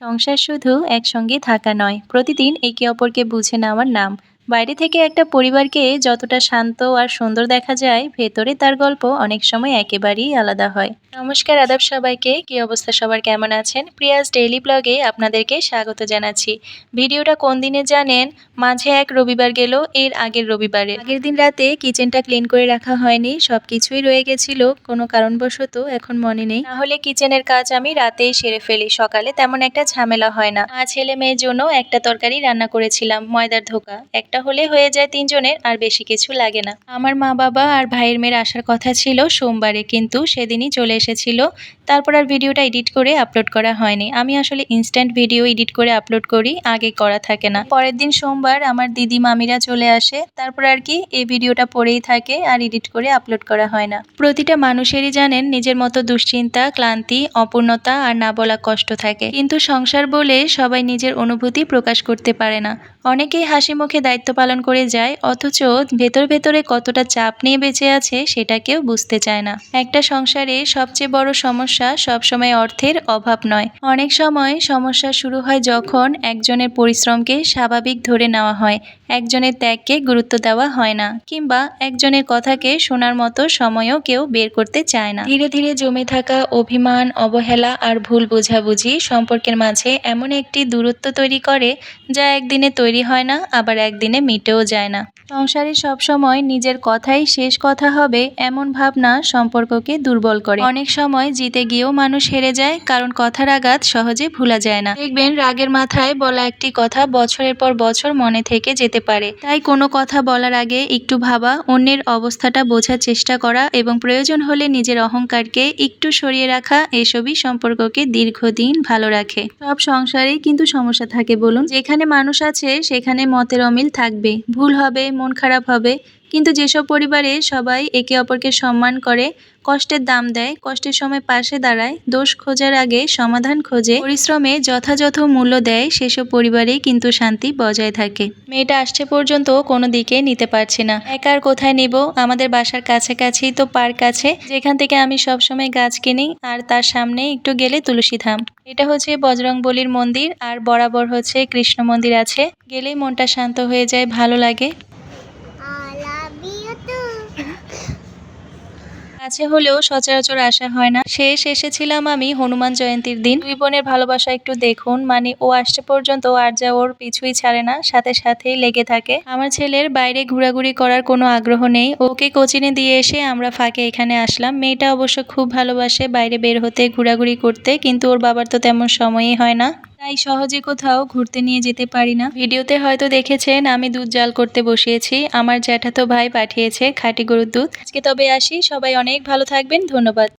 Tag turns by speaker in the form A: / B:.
A: সংসার শুধু একসঙ্গে থাকা নয়, প্রতিদিন একে অপরকে বুঝে নেওয়ার নাম। বাইরে থেকে একটা পরিবারকে যতটা শান্ত আর সুন্দর দেখা যায়, ভেতরে তার গল্প অনেক সময় একেবারেই আলাদা হয়। নমস্কার, আদাব সবাইকে। কি অবস্থা সবার, কেমন আছেন? প্রিয়াস ডেইলি ব্লগে আপনাদেরকে স্বাগত জানাচ্ছি। ভিডিওটা কোন দিনে জানেন? মাঝে এক রবিবার গেল, এর আগের রবিবারে। আগের দিন রাতে কিচেনটা ক্লিন করে রাখা হয়নি, সবকিছুই রয়ে গেছিল কোনো কারণবশত, এখন মনে নেই। তাহলে কিচেনের কাজ আমি রাতেই সেরে ফেলি, সকালে তেমন একটা ঝামেলা হয় না। ছেলে মেয়ের জন্য একটা তরকারি রান্না করেছিলাম, ময়দার ধোকা। একটা হলে হয়ে যায় তিনজনের, আর বেশি কিছু লাগে না। আমার মা বাবা আর ভাইয়ের মেয়ের আসার কথা ছিল সোমবারে, কিন্তু সেদিনই চলে এসেছিল। তারপর আর ভিডিওটা এডিট করে আপলোড করা হয়নি। আমি আসলে ইনস্ট্যান্ট ভিডিও এডিট করে আপলোড করি, আগে করা থাকে না। পরের দিন সোমবার আমার দিদি মামিরা চলে আসে, তারপর আর কি এই ভিডিওটা পড়েই থাকে, আর এডিট করে আপলোড করা হয় না। প্রতিটা মানুষেরই জানেন নিজের মতো দুশ্চিন্তা, ক্লান্তি, অপূর্ণতা আর না বলা কষ্ট থাকে, কিন্তু সংসার বলে সবাই নিজের অনুভূতি প্রকাশ করতে পারে না। অনেকেই হাসি মুখে দায়িত্ব পালন করে যায়, অথচ ভেতর ভেতরে কতটা চাপ নিয়ে বেঁচে আছে সেটা কেউ বুঝতে চায় না। একটা সংসারে সবচেয়ে বড় সমস্যা সবসময় অর্থের অভাব নয়। অনেক সময় সমস্যা শুরু হয় যখন একজনের পরিশ্রমকে স্বাভাবিক ধরে নেওয়া হয়, একজনের ত্যাগকে গুরুত্ব দেওয়া হয় না, কিংবা একজনের কথাকে শোনার মতো সময়ও কেউ বের করতে চায় না। ধীরে ধীরে জমে থাকা অভিমান, অবহেলা আর ভুল বোঝাবুঝি সম্পর্কের মাঝে এমন একটি দূরত্ব তৈরি করে, যা একদিনে তৈরি হয় না, আবার একদিনে মিটেও যায় না। সংসারে সবসময় নিজের কথাই শেষ কথা হবে এমন ভাবনা সম্পর্ককে দুর্বল করে। অনেক সময় জিতে গিয়েও মানুষ হেরে যায়, কারণ কথার আঘাত সহজে ভোলা যায় না। দেখবেন, রাগের মাথায় বলা একটি কথা বছরের পর বছর মনে থেকে যেতে পারে। তাই কোনো কথা বলার আগে একটু ভাবা, অন্যের অবস্থাটা বোঝার চেষ্টা করা এবং প্রয়োজন হলে নিজের অহংকারকে একটু সরিয়ে রাখা, এসবই সম্পর্ককে দীর্ঘদিন ভালো রাখে। সব সংসারেই কিন্তু সমস্যা থাকে বলুন। যেখানে মানুষ আছে সেখানে মতের অমিল থাকবে, ভুল হবে, মন খারাপ হবে, কিন্তু যেসব পরিবারে সবাই একে অপরকে সম্মান করে, কষ্টের দাম দেয়, কষ্টের সময় পাশে দাঁড়ায়, দোষ খোঁজার আগে সমাধান খোঁজে, পরিশ্রমে যথাযথ মূল্য দেয়, সেসব পরিবারেই কিন্তু শান্তি বজায় থাকে। মেয়েটা আসছে পর্যন্ত কোনো দিকে নিতে পারছি না, একা আর কোথায় নিব? আমাদের বাসার কাছাকাছি তো পার্ক আছে, যেখান থেকে আমি সবসময় গাছ কিনি, আর তার সামনে একটু গেলে তুলসী ধাম। এটা হচ্ছে বজরংবলীর মন্দির, আর বরাবর হচ্ছে কৃষ্ণ মন্দির আছে, গেলেই মনটা শান্ত হয়ে যায়, ভালো লাগে। কাছে হলেও সচরাচর আসা হয় না। শেষ এসেছিলাম আমি হনুমান জয়ন্তীর দিন। দুই বোনের ভালোবাসা একটু দেখুন, মানে ও আসছে পর্যন্ত আর যা ওর পিছুই ছাড়ে না, সাথে সাথেই লেগে থাকে। আমার ছেলের বাইরে ঘোরাঘুরি করার কোনো আগ্রহ নেই, ওকে কোচিনে দিয়ে এসে আমরা ফাঁকে এখানে আসলাম। মেয়েটা অবশ্য খুব ভালোবাসে বাইরে বের হতে, ঘোরাঘুরি করতে, কিন্তু ওর বাবার তো তেমন সময়ই হয় না, তাই সহজে কোথাও ঘুরতে নিয়ে যেতে পারি না। ভিডিওতে হয়তো দেখেছেন আমি দুধ জাল করতে বসিয়েছি, আমার জ্যাঠাতো ভাই পাঠিয়েছে খাঁটি গরুর দুধ। আজকে তবে আসি, সবাই অনেক ভালো থাকবেন, ধন্যবাদ।